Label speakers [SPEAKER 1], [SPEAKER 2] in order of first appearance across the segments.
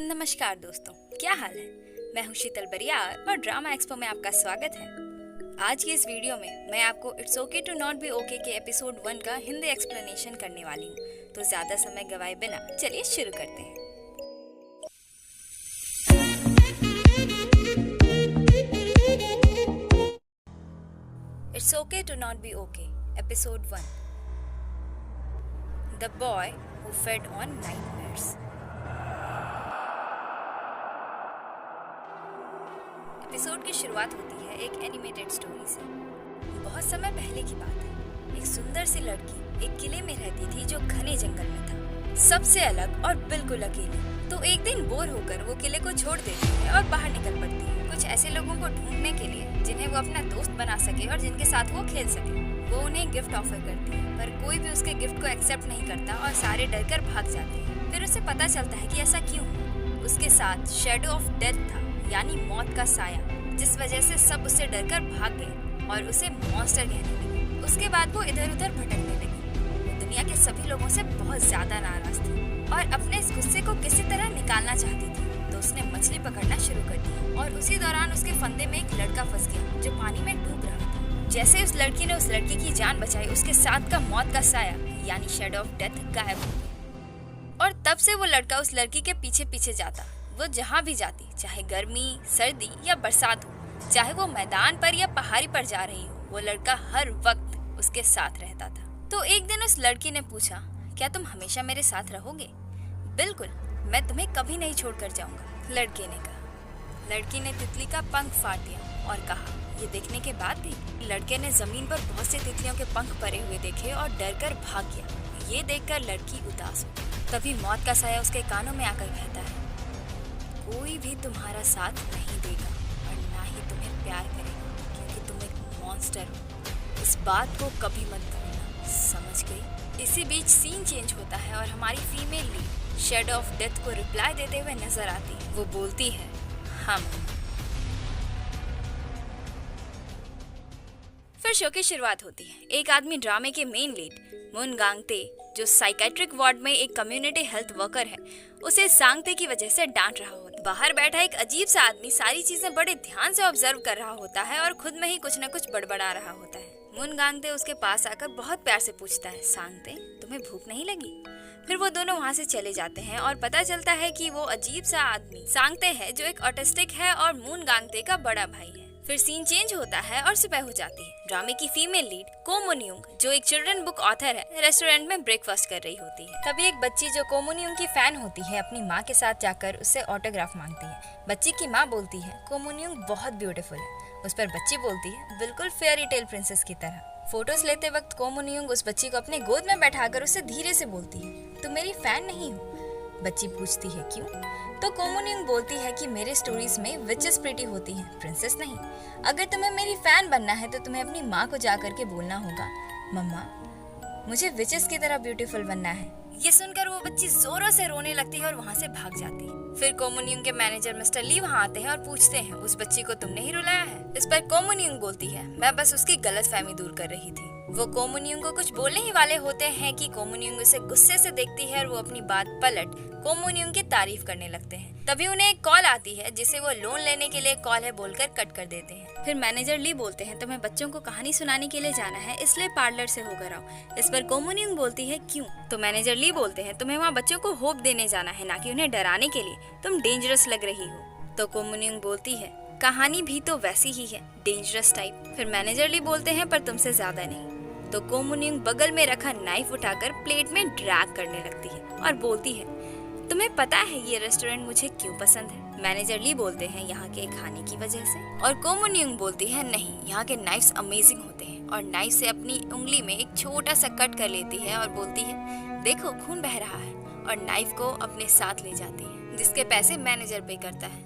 [SPEAKER 1] नमस्कार दोस्तों, क्या हाल है। मैं हूं शीतल बरियार और ड्रामा एक्सपो में आपका स्वागत है। आज की इस वीडियो में मैं आपको it's okay to not be okay के एपिसोड 1 का हिंदी एक्सप्लेनेशन करने वाली हूं। तो ज्यादा समय गवाए बिना चलिए शुरू करते हैं। It's okay to not be okay episode 1, the boy who fed on nightmares. Episode की शुरुआत होती है एक एनिमेटेड स्टोरी से। बहुत समय पहले की बात है। एक सुंदर सी लड़की एक किले में रहती थी जो घने जंगल में था, सबसे अलग और बिल्कुल अकेली। तो एक दिन बोर होकर वो किले को छोड़ देती है और बाहर निकल पड़ती है, कुछ ऐसे लोगों को ढूंढने के लिए जिन्हें वो अपना दोस्त बना सके और जिनके साथ वो खेल सके। वो उन्हें गिफ्ट ऑफर करती है, पर कोई भी उसके गिफ्ट को एक्सेप्ट नहीं करता और सारे डर कर भाग जाते हैं। फिर उसे पता चलता है कि ऐसा क्यों हुआ। उसके साथ शेडो ऑफ डेथ था, यानी मौत का साया, जिस वजह से सब उससे डरकर भाग गए और उसे मॉन्स्टर कहने लगे। उसके बाद वो इधर उधर भटकने लगी। वो दुनिया के सभी लोगों से बहुत ज्यादा नाराज थी और अपने इस गुस्से को किसी तरह निकालना चाहती थी। तो उसने मछली पकड़ना शुरू कर दिया और उसी दौरान उसके फंदे में एक लड़का फंस गया जो पानी में डूब रहा था। जैसे उस लड़की ने उस लड़की की जान बचाई, उसके साथ का मौत का साया यानी शेडो ऑफ डेथ गायब हो गया। और तब से वो लड़का उस लड़की के पीछे पीछे जाता। वो जहाँ भी जाती, चाहे गर्मी, सर्दी या बरसात हो, चाहे वो मैदान पर या पहाड़ी पर जा रही हो, वो लड़का हर वक्त उसके साथ रहता था। तो एक दिन उस लड़की ने पूछा, क्या तुम हमेशा मेरे साथ रहोगे? बिल्कुल, मैं तुम्हें कभी नहीं छोड़कर जाऊंगा, लड़के ने कहा। लड़की ने तितली का पंख फाड़ दिया और कहा। ये देखने के बाद भी लड़के ने जमीन पर बहुत से तितलियों के पंख पड़े हुए देखे और डर कर भाग गया। ये देखकर लड़की उदास हो। तभी मौत का साया उसके कानों में आकर कहता है, कोई भी तुम्हारा साथ नहीं देगा और ना ही तुम्हें प्यार करेगा, क्योंकि तुम एक मॉन्स्टर हो। इस बात को कभी मत भूलना, समझ गई? इसी बीच सीन चेंज होता है और हमारी female lead shadow of death को रिप्लाई देते हुए नजर आती है। वो बोलती है, हम। फिर शो की शुरुआत होती है। एक आदमी ड्रामे के मेन लीड मुन गांगते, जो साइकेट्रिक वार्ड में एक कम्युनिटी हेल्थ वर्कर है, उसे सांगते की वजह से डांट रहा होता है। बाहर बैठा एक अजीब सा आदमी सारी चीजें बड़े ध्यान से ऑब्जर्व कर रहा होता है और खुद में ही कुछ न कुछ बड़बड़ा रहा होता है। मुन गांगते उसके पास आकर बहुत प्यार से पूछता है, सांगते, तुम्हें भूख नहीं लगी? फिर वो दोनों वहाँ से चले जाते हैं और पता चलता है कि वो अजीब सा आदमी सांगते है, जो एक ऑटिस्टिक है और मुन गांगते का बड़ा भाई है। फिर सीन चेंज होता है और सुबह हो जाती है। ड्रामे की फीमेल लीड को मुन यूंग, जो एक चिल्ड्रन बुक ऑथर है, रेस्टोरेंट में ब्रेकफास्ट कर रही होती है। तभी एक बच्ची जो को मुन यूंग की फैन होती है, अपनी माँ के साथ जाकर उससे ऑटोग्राफ मांगती है। बच्ची की माँ बोलती है, को मुन यूंग बहुत ब्यूटीफुल है। उस पर बच्ची बोलती है, बिल्कुल फेयरी टेल प्रिंसेस की तरह। फोटोज लेते वक्त को मुन यूंग उस बच्ची को अपने गोद में बैठाकर उससे धीरे से बोलती है, तुम मेरी फैन नहीं हो? बच्ची पूछती है, क्यों? तो को मुन यूंग बोलती है कि मेरे स्टोरीज में विचेस प्रिटी होती हैं, प्रिंसेस नहीं। अगर तुम्हें मेरी फैन बनना है तो तुम्हें अपनी माँ को जाकर के बोलना होगा, मम्मा, मुझे विचेस की तरह ब्यूटीफुल बनना है। ये सुनकर वो बच्ची जोरों से रोने लगती है और वहाँ से भाग जाती है। फिर को मुन यूंग के मैनेजर मिस्टर ली वहाँ आते हैं और पूछते हैं, उस बच्ची को तुमने ही रुलाया है? इस पर को मुन यूंग बोलती है, मैं बस उसकी गलतफहमी दूर कर रही थी। वो को मुन यूंग को कुछ बोलने ही वाले होते हैं कि को मुन यूंग उसे गुस्से से देखती है और वो अपनी बात पलट को मुन यूंग की तारीफ करने लगते हैं। तभी उन्हें एक कॉल आती है जिसे वो लोन लेने के लिए कॉल है बोलकर कट कर देते हैं। फिर मैनेजर ली बोलते हैं, तुम्हें बच्चों को कहानी सुनाने के लिए जाना है, इसलिए पार्लर से होकर आओ। इस पर को मुन यूंग बोलती है, क्यों? तो मैनेजर ली बोलते हैं, तुम्हें वहाँ बच्चों को होप देने जाना है, ना कि उन्हें डराने के लिए। तुम डेंजरस लग रही हो। तो को मुन यूंग बोलती है, कहानी भी तो वैसी ही है, डेंजरस टाइप। फिर मैनेजर ली बोलते हैं, पर तुमसे ज्यादा नहीं। तो को मुन यूंग बगल में रखा नाइफ उठाकर प्लेट में ड्रैग करने लगती है और बोलती है, तुम्हें पता है ये रेस्टोरेंट मुझे क्यों पसंद है? मैनेजर ली बोलते हैं, यहाँ के खाने की वजह से। और को मुन यूंग बोलती है, नहीं, यहाँ के नाइफ्स अमेजिंग होते हैं। और नाइफ से अपनी उंगली में एक छोटा सा कट कर लेती है और बोलती है, देखो खून बह रहा है। और नाइफ को अपने साथ ले जाती है, जिसके पैसे मैनेजर पे करता है।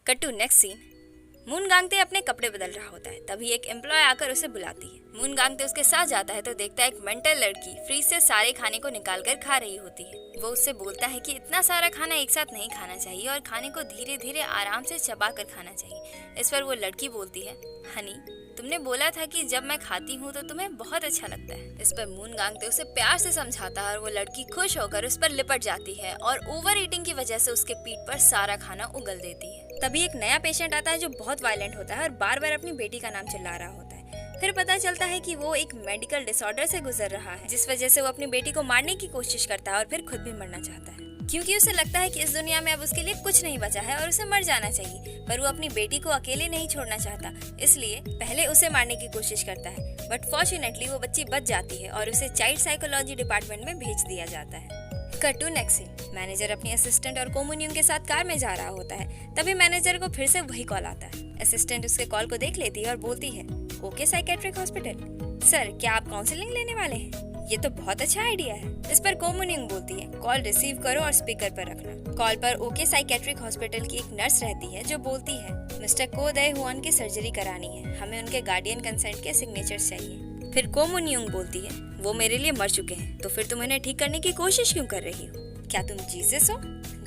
[SPEAKER 1] Cut to next scene. Moon Gangtae अपने कपड़े बदल रहा होता है, तभी एक एम्प्लॉय आकर उसे बुलाती है। मून गांगते उसके साथ जाता है तो देखता है एक मेंटल लड़की फ्रीज से सारे खाने को निकाल कर खा रही होती है। वो उससे बोलता है कि इतना सारा खाना एक साथ नहीं खाना चाहिए और खाने को धीरे धीरे आराम से चबा कर खाना चाहिए। इस पर वो लड़की बोलती है, हनी तुमने बोला था कि जब मैं खाती हूँ तो तुम्हें बहुत अच्छा लगता है। इस पर मून गांगते उसे प्यार से समझाता है और वो लड़की खुश होकर उस पर लिपट जाती है और ओवर ईटिंग की वजह से उसके पीठ पर सारा खाना उगल देती है। तभी एक नया पेशेंट आता है जो बहुत वायलेंट होता है और बार बार अपनी बेटी का नाम चिल्ला रहा होता है। फिर पता चलता है कि वो एक मेडिकल डिसऑर्डर से गुजर रहा है, जिस वजह से वो अपनी बेटी को मारने की कोशिश करता है और फिर खुद भी मरना चाहता है, क्योंकि उसे लगता है कि इस दुनिया में अब उसके लिए कुछ नहीं बचा है और उसे मर जाना चाहिए। पर वो अपनी बेटी को अकेले नहीं छोड़ना चाहता, इसलिए पहले उसे मारने की कोशिश करता है। बट फॉर्चुनेटली वो बच्ची बच जाती है और उसे चाइल्ड साइकोलॉजी डिपार्टमेंट में भेज दिया जाता है। Cut to next scene. Manager अपनी असिस्टेंट और कोमुनियम के साथ कार में जा रहा होता है, तभी मैनेजर को फिर से वही कॉल आता है। असिस्टेंट उसके कॉल को देख लेती है और बोलती है, ओके साइकेट्रिक हॉस्पिटल। सर क्या आप काउंसलिंग लेने वाले हैं? ये तो बहुत अच्छा आइडिया है। इस पर कोमुनियम बोलती है, कॉल रिसीव करो और स्पीकर पर रखना। कॉल पर ओके साइकेट्रिक हॉस्पिटल की एक नर्स रहती है जो बोलती है, मिस्टर को दे हुआन की सर्जरी करानी है, हमें उनके गार्डियन कंसेंट के सिग्नेचर्स चाहिए। फिर कोमुनियम बोलती है, वो मेरे लिए मर चुके हैं तो फिर तुम इन्हें ठीक करने की कोशिश क्यों कर रही हो? क्या तुम जीसस हो?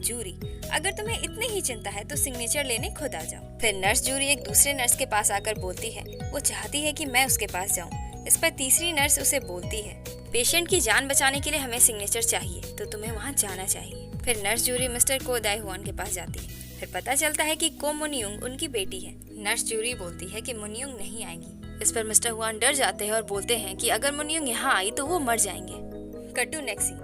[SPEAKER 1] जूरी, अगर तुम्हें इतनी ही चिंता है तो सिग्नेचर लेने खुद आ जाओ। फिर नर्स जूरी एक दूसरे नर्स के पास आकर बोलती है, वो चाहती है कि मैं उसके पास जाऊं। इस पर तीसरी नर्स उसे बोलती है, पेशेंट की जान बचाने के लिए हमें सिग्नेचर चाहिए तो तुम्हें वहाँ जाना चाहिए। फिर नर्स जूरी मिस्टर को दाई हुआन के पास जाती है। फिर पता चलता है कि को मुनियुंग उनकी बेटी है। नर्स जूरी बोलती है कि मुनियुंग नहीं आएगी। इस पर मिस्टर हुआन डर जाते हैं और बोलते हैं कि अगर मुनियुंग यहाँ आई तो वो मर जाएंगे। Cut to next scene.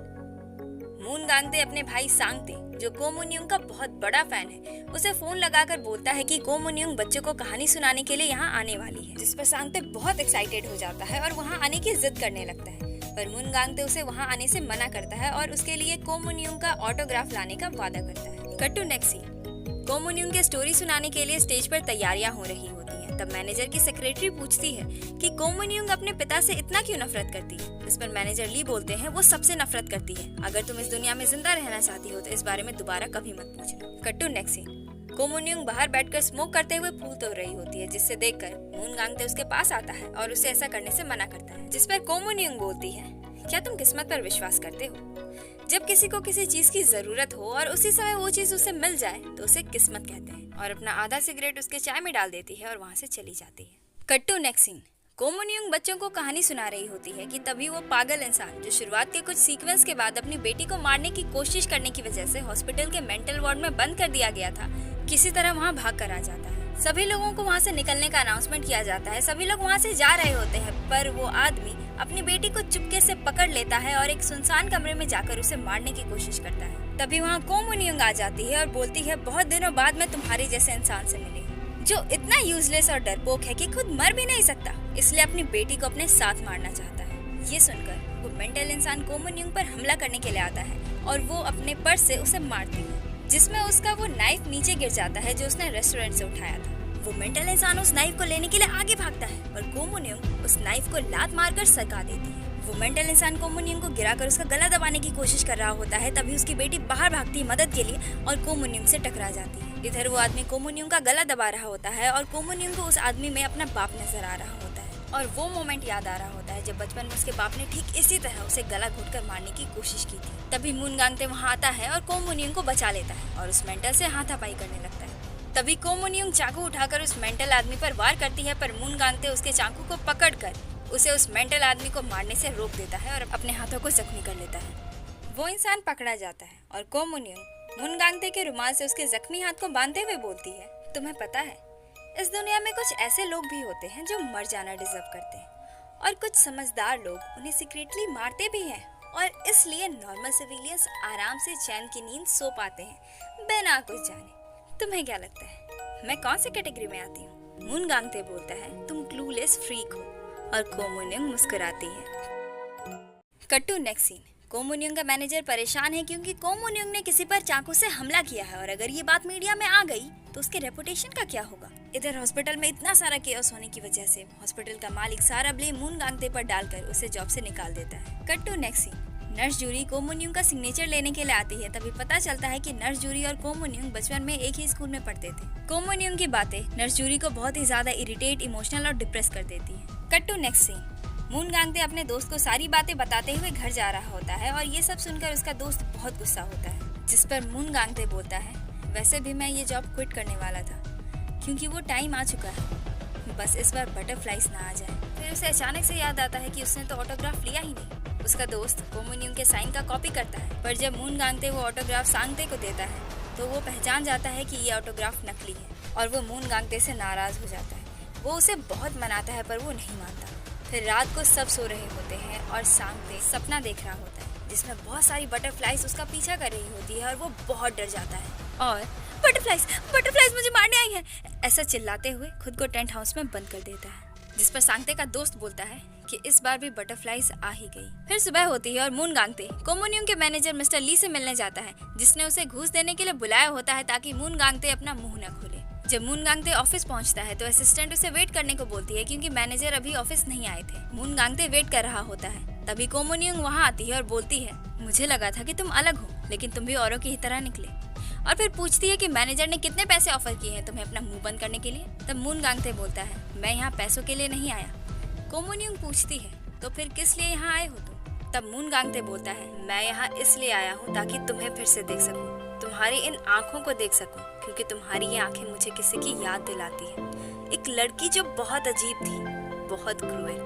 [SPEAKER 1] Moon Gangtae अपने भाई सांगते, जो को मुनियुंग का बहुत बड़ा फैन है, उसे फोन लगाकर बोलता है कि को मुनियुंग बच्चों को कहानी सुनाने के लिए यहाँ आने वाली है, जिस पर सांगते बहुत एक्साइटेड हो जाता है और वहाँ आने की जिद करने लगता है। पर मून गांगते उसे वहाँ आने से मना करता है और उसके लिए को मुनियुंग का ऑटोग्राफ लाने का वादा करता है। Cut to next scene. Ko Moonyoung के स्टोरी सुनाने के लिए स्टेज पर तैयारियां हो रही होती हैं। तब मैनेजर की सेक्रेटरी पूछती है कि को मुनियुंग अपने पिता से इतना क्यों नफरत करती है। इस पर मैनेजर ली बोलते हैं, वो सबसे नफरत करती है। अगर तुम इस दुनिया में जिंदा रहना चाहती हो तो इस बारे में दोबारा कभी मत पूछना। Cut to next scene. Ko Moonyoung बाहर बैठकर स्मोक करते हुए फूल तोड़ रही होती है, जिससे देखकर मून गांगते उसके पास आता है और उसे ऐसा करने से मना करता है। जिस पर को मुनियुंग बोलती है, क्या तुम किस्मत पर विश्वास करते हो? जब किसी को किसी चीज की जरूरत हो और उसी समय वो चीज उसे मिल जाए तो उसे किस्मत कहते हैं। और अपना आधा सिगरेट उसके चाय में डाल देती है और वहाँ से चली जाती है। Cut to next scene. Ko Moonyoung बच्चों को कहानी सुना रही होती है कि तभी वो पागल इंसान, जो शुरुआत के कुछ सीक्वेंस के बाद अपनी बेटी को मारने की कोशिश करने की वजह से हॉस्पिटल के मेंटल वार्ड में बंद कर दिया गया था, किसी तरह वहाँ भाग कर आ जाता है। सभी लोगों को वहाँ से निकलने का अनाउंसमेंट किया जाता है। सभी लोग वहाँ से जा रहे होते हैं, पर वो आदमी अपनी बेटी को चुपके से पकड़ लेता है और एक सुनसान कमरे में जाकर उसे मारने की कोशिश करता है। तभी वहाँ को मुनियुंग आ जाती है और बोलती है, बहुत दिनों बाद मैं तुम्हारे जैसे इंसान से मिली, जो इतना यूजलेस और डरपोक है कि खुद मर भी नहीं सकता, इसलिए अपनी बेटी को अपने साथ मारना चाहता है। ये सुनकर वो मेंटल इंसान को मुनियुंग पर हमला करने के लिए आता है और वो अपने पर्स से उसे मारती है, जिसमें उसका वो नाइफ नीचे गिर जाता है जो उसने रेस्टोरेंट से उठाया था। वो मेंटल इंसान उस नाइफ को लेने के लिए आगे भागता है और को मुनियुंग उस नाइफ को लात मारकर सका देती है। वो मेंटल इंसान को मुनियुंग को गिराकर उसका गला दबाने की कोशिश कर रहा होता है, तभी उसकी बेटी बाहर भागती है मदद के लिए और को मुनियुंग से टकरा जाती है। इधर वो आदमी को मुनियुंग का गला दबा रहा होता है और को मुनियुंग को उस आदमी में अपना बाप नजर आ रहा होता है और वो मोमेंट याद आ रहा होता है जब बचपन में उसके बाप ने ठीक इसी तरह उसे गला घोटकर मारने की कोशिश की थी। तभी मून गांगते वहाँ आता है और को मुनियुंग को बचा लेता है और उस मेंटल से हाथापाई करने लगता है। तभी को मुनियुंग चाकू उठाकर उस मेंटल आदमी पर वार करती है, पर मून गांगते उसके चाकू को पकड़कर उसे उस मेंटल आदमी को मारने से रोक देता है और अपने हाथों को जख्मी कर लेता है। वो इंसान पकड़ा जाता है और को मुनियुंग मून गांगते के रुमाल से उसके जख्मी हाथ को बांधते हुए बोलती है, तुम्हें पता है इस दुनिया में कुछ ऐसे लोग भी होते हैं जो मर जाना डिजर्व करते हैं और कुछ समझदार लोग उन्हें सीक्रेटली मारते भी हैं और इसलिए नॉर्मल सिविलियंस आराम से चैन की नींद सो पाते हैं बिना कुछ जाने। तुम्हें क्या लगता है मैं कौन सी कैटेगरी में आती हूँ? मून गांगते बोलता है, तुम क्लूलेस फ्रीक हो और को मुनियुंग मुस्कुराती है। Cut to next scene. Ko Moonyoung का मैनेजर परेशान है क्योंकि को मुनियुंग ने किसी पर चाकू से हमला किया है और अगर ये बात मीडिया में आ गई तो उसके रेपुटेशन का क्या होगा। इधर हॉस्पिटल में इतना सारा केओस होने की वजह से हॉस्पिटल का मालिक सारा ब्लेम मून गांगते पर डालकर उसे जॉब से निकाल देता है। Cut to next scene. Nurse Juri Ko Moonyoung का सिग्नेचर लेने के लिए आती है। तभी पता चलता है कि नर्स जूरी और को मुन्यूंग बचपन में एक ही स्कूल में पढ़ते थे। को मुन्यूंग की बातें नर्स जूरी को बहुत ही ज्यादा इरिटेट, इमोशनल और डिप्रेस कर देती है। Cut to next scene. Moon Gangtae अपने दोस्त को सारी बातें बताते हुए घर जा रहा होता है और ये सब सुनकर उसका दोस्त बहुत गुस्सा होता है, जिस पर मून गांगते बोलता है, वैसे भी मैं ये जॉब क्विट करने वाला था क्योंकि वो टाइम आ चुका है, बस इस बार बटरफ्लाइज ना आ जाए। फिर उसे अचानक से याद आता है कि उसने तो ऑटोग्राफ लिया ही नहीं। उसका दोस्त को मुन्यूंग के साइन का कॉपी करता है, पर जब मून गांगते वो ऑटोग्राफ सांगते को देता है तो वो पहचान जाता है कि ये ऑटोग्राफ नकली है और वो मून गांगते से नाराज हो जाता है। वो उसे बहुत मनाता है पर वो नहीं मानता। फिर रात को सब सो रहे होते हैं और सांगते सपना देख रहा होता है जिसमें बहुत सारी बटरफ्लाइज उसका पीछा कर रही होती है और वो बहुत डर जाता है और बटरफ्लाइज मुझे मारने आई है ऐसा चिल्लाते हुए खुद को टेंट हाउस में बंद कर देता है, जिस पर सांगते का दोस्त बोलता है कि इस बार भी बटरफ्लाइज आ ही गई। फिर सुबह होती है और मून गांगते को मुन्यूंग के मैनेजर मिस्टर ली से मिलने जाता है, जिसने उसे घूस देने के लिए बुलाया होता है ताकि मून गांगते अपना मुंह न खोले। जब मून गांगते ऑफिस पहुंचता है तो असिस्टेंट उसे वेट करने को बोलती है क्योंकि मैनेजर अभी ऑफिस नहीं आए थे। मून गांगते वेट कर रहा होता है, तभी को मुन्यूंग वहाँ आती है और बोलती है, मुझे लगा था कि तुम अलग हो लेकिन तुम भी औरों की ही तरह निकले। और फिर पूछती है कि मैनेजर ने कितने पैसे ऑफर किए हैं तुम्हें अपना मुंह बंद करने के लिए। तब मून गांगते बोलता है, मैं यहाँ पैसों के लिए नहीं आया। को मुन्यूंग पूछती है, तो फिर किस लिए यहाँ आए हो तुम? तब मून गांगते बोलता है, मैं यहाँ इसलिए आया हूँ ताकि तुम्हें फिर से देख सकूँ, तुम्हारी इन आँखों को देख सकूँ, क्योंकि तुम्हारी ये आँखें मुझे किसी की याद दिलाती है। एक लड़की जो बहुत अजीब थी, बहुत क्रूएल,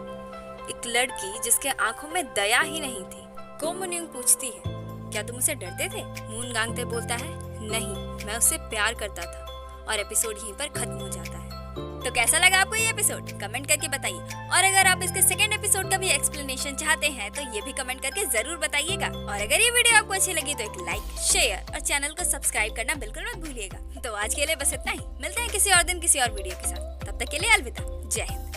[SPEAKER 1] एक लड़की जिसके आँखों में दया ही नहीं थी। को मुन्यूंग पूछती है, क्या तुम उसे डरते थे? मून गांगते बोलता है, नहीं, मैं उससे प्यार करता था। और एपिसोड यहीं पर खत्म हो जाता है। तो कैसा लगा आपको ये एपिसोड? कमेंट करके बताइए। और अगर आप इसके सेकंड एपिसोड का भी एक्सप्लेनेशन चाहते हैं तो ये भी कमेंट करके जरूर बताइएगा। और अगर ये वीडियो आपको अच्छी लगी तो एक लाइक, शेयर और चैनल को सब्सक्राइब करना बिल्कुल मत भूलिएगा। तो आज के लिए बस इतना ही। मिलते हैं किसी और दिन किसी और वीडियो के साथ। तब तक के लिए अलविदा। जय हिंद।